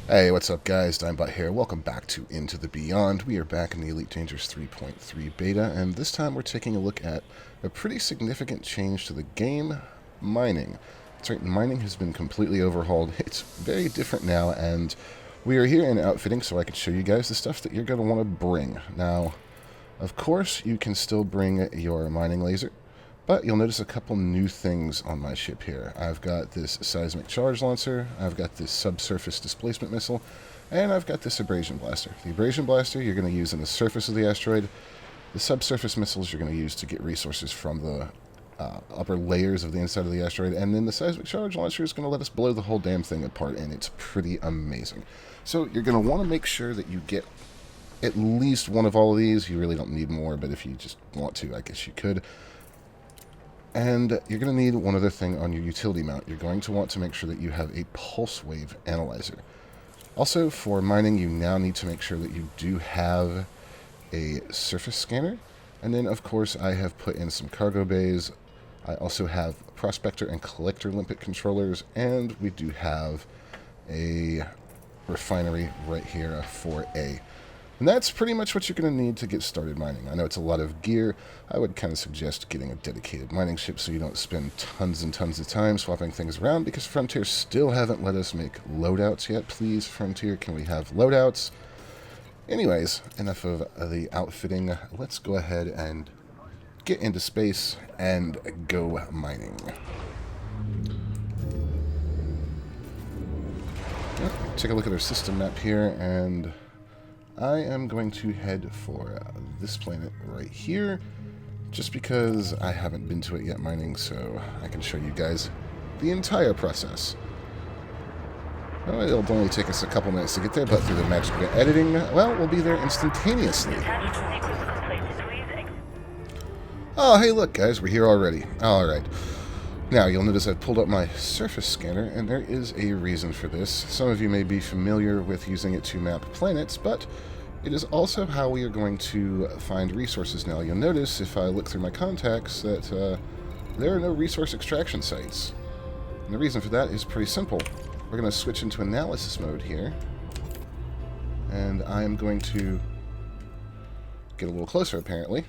Hey, what's up guys? Dimebot here. Welcome back to Into the Beyond. We are back in the Elite Dangerous 3.3 beta, and this time we're taking a look at a pretty significant change to the game, mining. That's right, mining has been completely overhauled. It's very different now, and we are here in outfitting so I can show you guys the stuff that you're going to want to bring. Now, of course, you can still bring your mining laser, but you'll notice a couple new things on my ship here. I've got this seismic charge launcher, I've got this subsurface displacement missile, and I've got this abrasion blaster. The abrasion blaster you're going to use on the surface of the asteroid. The subsurface missiles you're going to use to get resources from the upper layers of the inside of the asteroid, and then the seismic charge launcher is going to let us blow the whole damn thing apart, and it's pretty amazing. So you're going to want to make sure that you get at least one of all of these. You really don't need more, but if you just want to, I guess you could. And you're going to need one other thing on your utility mount. You're going to want to make sure that you have a pulse wave analyzer. Also, for mining, you now need to make sure that you do have a surface scanner. And then, of course, I have put in some cargo bays. I also have prospector and collector limpet controllers, and we do have a refinery right here for A. And that's pretty much what you're going to need to get started mining. I know it's a lot of gear. I would kind of suggest getting a dedicated mining ship so you don't spend tons and tons of time swapping things around, because Frontier still haven't let us make loadouts yet. Please, Frontier, can we have loadouts? Anyways, enough of the outfitting. Let's go ahead and get into space and go mining. Take a look at our system map here, and I am going to head for this planet right here, just because I haven't been to it yet mining, so I can show you guys the entire process. Well, it'll only take us a couple minutes to get there, but through the magic of editing, well, we'll be there instantaneously. Oh, hey look guys, we're here already. Alright. Now, you'll notice I've pulled up my surface scanner, and there is a reason for this. Some of you may be familiar with using it to map planets, but it is also how we are going to find resources now. You'll notice, if I look through my contacts, that there are no resource extraction sites. And the reason for that is pretty simple. We're going to switch into analysis mode here, and I am going to get a little closer, apparently.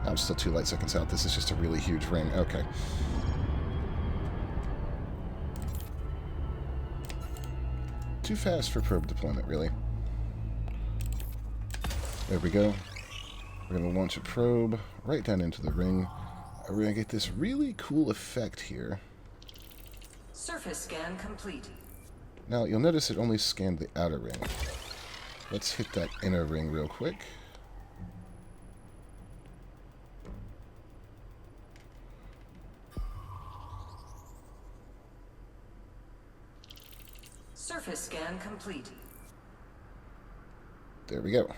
I'm still 2 light seconds out. This is just a really huge ring. Okay. Too fast for probe deployment, really. There we go. We're going to launch a probe right down into the ring. We're going to get this really cool effect here. Surface scan complete. Now, you'll notice it only scanned the outer ring. Let's hit that inner ring real quick. Surface scan complete. There we go.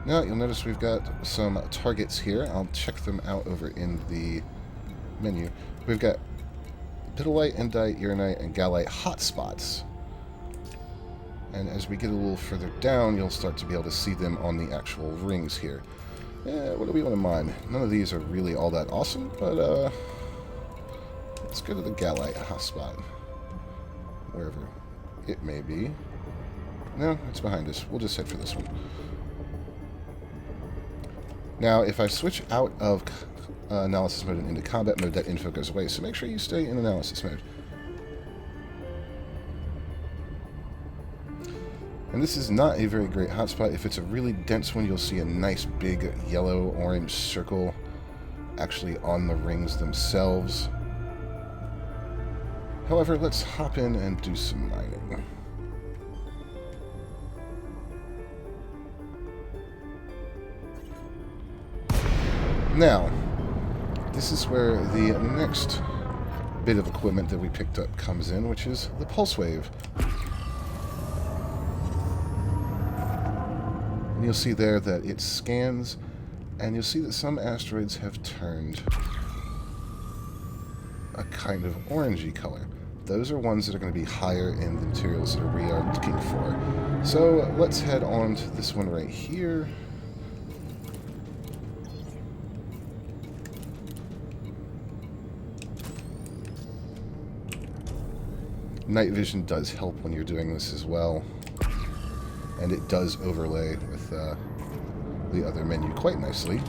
Now, you'll notice we've got some targets here. I'll check them out over in the menu. We've got Pitilite, Endite, Uranite, and Galite hotspots. And as we get a little further down, you'll start to be able to see them on the actual rings here. What do we want to mine? None of these are really all that awesome, but let's go to the Galite hotspot, wherever it may be. No, it's behind us. We'll just head for this one. Now, if I switch out of analysis mode and into combat mode, that info goes away, so make sure you stay in analysis mode. And this is not a very great hotspot. If it's a really dense one, you'll see a nice big yellow-orange circle actually on the rings themselves. However, let's hop in and do some mining. Now, this is where the next bit of equipment that we picked up comes in, which is the pulse wave. And you'll see there that it scans, and you'll see that some asteroids have turned a kind of orangey color. Those are ones that are going to be higher in the materials that we are looking for. So let's head on to this one right here. Night vision does help when you're doing this as well. And it does overlay with the other menu quite nicely.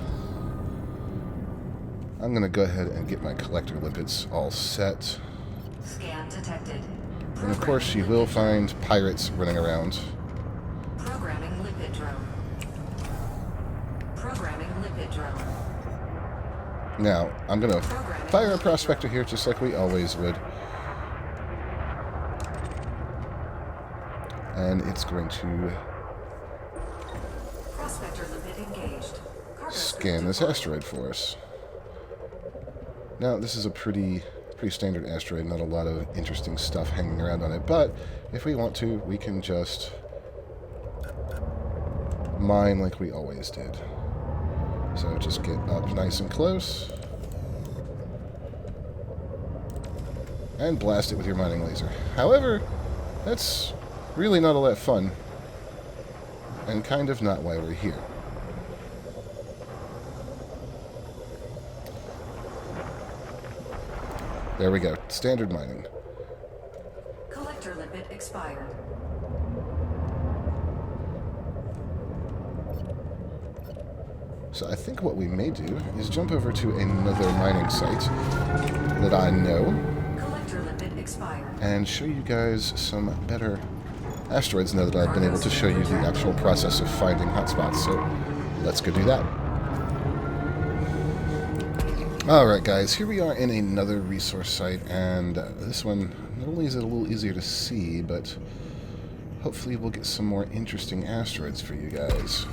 I'm going to go ahead and get my collector limpets all set. Scan detected. And of course you will find pirates running around. Programming lipid drone. Programming lipid drone. Now, I'm going to fire a prospector here just like we always would. And it's going to Prospector lipid engaged. scan this asteroid for us. Now, this is a pretty standard asteroid, not a lot of interesting stuff hanging around on it, but if we want to, we can just mine like we always did. So just get up nice and close and blast it with your mining laser. However, that's really not all that fun, and kind of not why we're here. There we go. Standard mining. Collector lipid expired. So I think what we may do is jump over to another mining site that I know Collector lipid expired. and show you guys some better asteroids now that I've been able to show you the actual process of finding hotspots. So let's go do that. Alright guys, here we are in another resource site, and this one, not only is it a little easier to see, but hopefully we'll get some more interesting asteroids for you guys.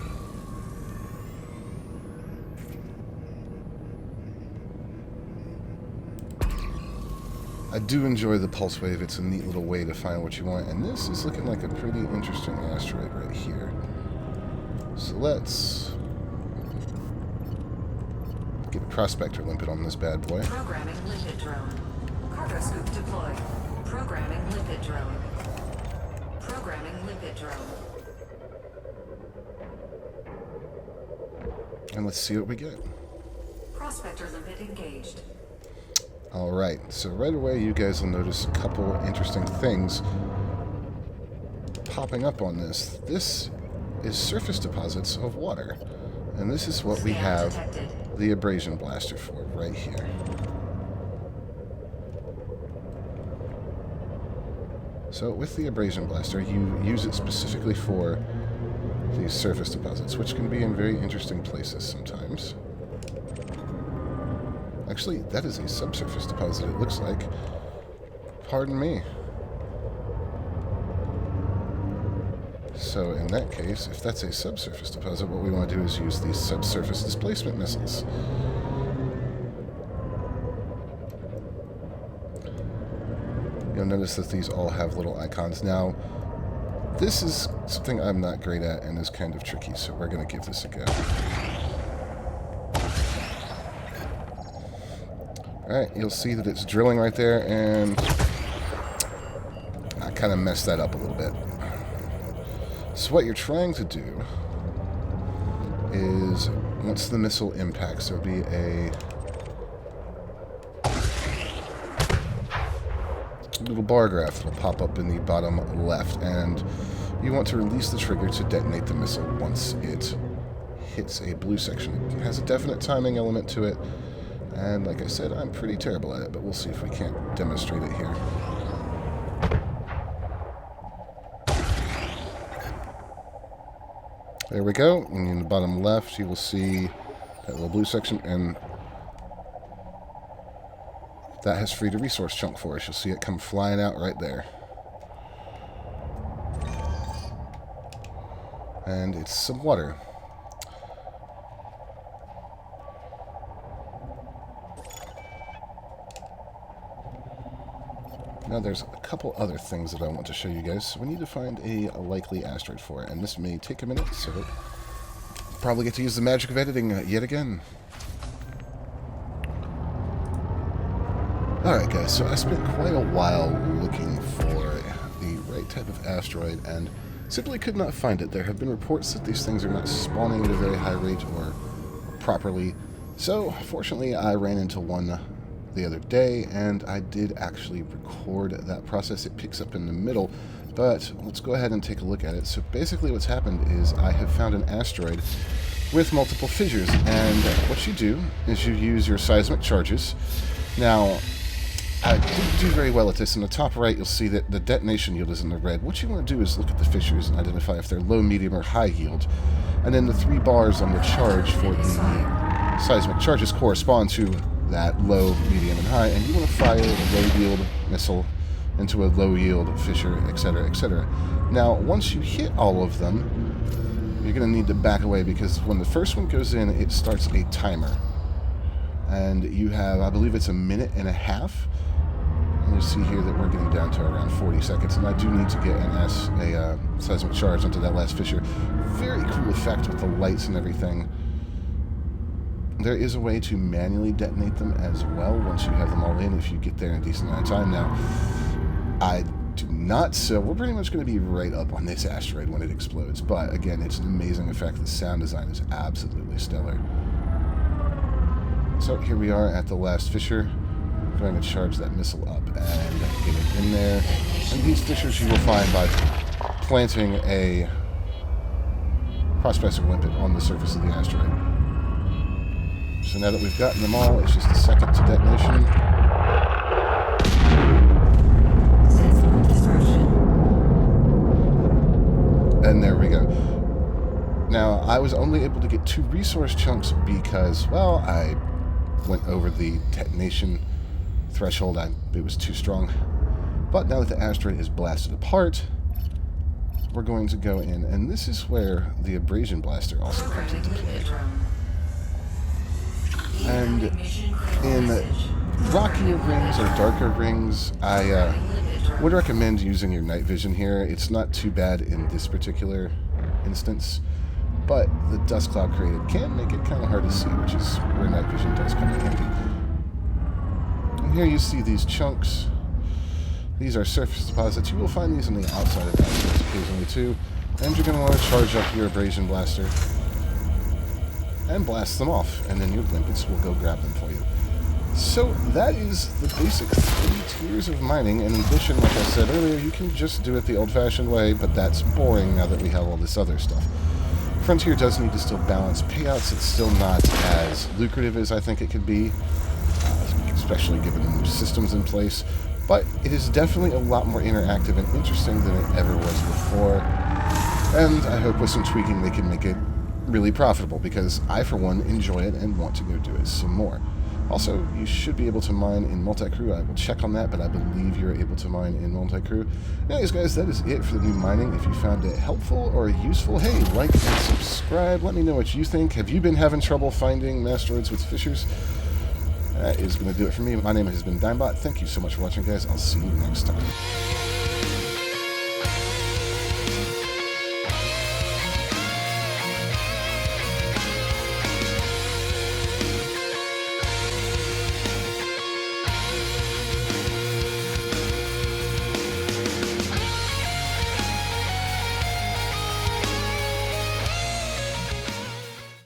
I do enjoy the pulse wave. It's a neat little way to find what you want, and this is looking like a pretty interesting asteroid right here. So let's get a prospector limpet on this bad boy. Programming lipid drone. Cargo scoop deployed. Programming lipid drone. Programming lipid drone. And let's see what we get. Prospector lipid engaged. Alright, so right away you guys will notice a couple interesting things popping up on this. This is surface deposits of water, and this is what we have the Abrasion Blaster for right here. So with the Abrasion Blaster, you use it specifically for these surface deposits, which can be in very interesting places sometimes. Actually, that is a subsurface deposit, it looks like. Pardon me. So in that case, if that's a subsurface deposit, what we want to do is use these subsurface displacement missiles. You'll notice that these all have little icons. Now, this is something I'm not great at and is kind of tricky, so we're going to give this a go. Alright, you'll see that it's drilling right there, and I kind of messed that up a little bit. So what you're trying to do is, once the missile impacts, there'll be a little bar graph that'll pop up in the bottom left, and you want to release the trigger to detonate the missile once it hits a blue section. It has a definite timing element to it, and like I said, I'm pretty terrible at it, but we'll see if we can't demonstrate it here. There we go, and in the bottom left you will see that little blue section, and that has freed a resource chunk for us. You'll see it come flying out right there. And it's some water. Now there's a couple other things that I want to show you guys. So we need to find a likely asteroid for it, and this may take a minute, so probably get to use the magic of editing yet again. Alright guys, so I spent quite a while looking for the right type of asteroid and simply could not find it. There have been reports that these things are not spawning at a very high rate or properly. So fortunately I ran into one the other day, and I did actually record that process. It picks up in the middle, but let's go ahead and take a look at it. So basically what's happened is I have found an asteroid with multiple fissures, and what you do is you use your seismic charges. Now, I didn't do very well at this. In the top right, you'll see that the detonation yield is in the red. What you want to do is look at the fissures and identify if they're low, medium, or high yield. And then the 3 bars on the charge for the seismic charges correspond to that low, medium, and high. And you want to fire a low-yield missile into a low-yield fissure, etc., etc. Now, once you hit all of them, you're going to need to back away, because when the first one goes in, it starts a timer. And you have, I believe it's a minute and a half. And you see here that we're getting down to around 40 seconds, and I do need to get a seismic charge onto that last fissure. Very cool effect with the lights and everything. There is a way to manually detonate them as well once you have them all in, if you get there in a decent amount of time. Now, I do not, so we're pretty much going to be right up on this asteroid when it explodes. But again, it's an amazing effect. The sound design is absolutely stellar. So here we are at the last fissure. I'm going to charge that missile up and get it in there. And these fissures you will find by planting a prospector limpet on the surface of the asteroid. So now that we've gotten them all, it's just a second to detonation. And there we go. Now, I was only able to get 2 resource chunks because, well, I went over the detonation threshold. It was too strong. But now that the asteroid is blasted apart, we're going to go in, and this is where the Abrasion Blaster also comes into play. And in rockier rings or darker rings, I would recommend using your night vision here. It's not too bad in this particular instance, but the dust cloud created can make it kind of hard to see, which is where night vision does come in handy. And here you see these chunks. These are surface deposits. You will find these on the outside of asteroids occasionally too. And you're going to want to charge up your Abrasion Blaster and blast them off, and then your limpets will go grab them for you. So that is the basic 3 tiers of mining. In addition, like I said earlier, you can just do it the old-fashioned way, but that's boring now that we have all this other stuff. Frontier does need to still balance payouts. It's still not as lucrative as I think it could be, especially given the new systems in place. But it is definitely a lot more interactive and interesting than it ever was before. And I hope with some tweaking they can make it really profitable, because I, for one, enjoy it and want to go do it some more. Also, you should be able to mine in multi-crew. I will check on that, but I believe you're able to mine in multi-crew. Anyways, guys, that is it for the new mining. If you found it helpful or useful, hey, like and subscribe. Let me know what you think. Have you been having trouble finding asteroids with fissures? That is going to do it for me. My name has been Dimebot. Thank you so much for watching, guys. I'll see you next time.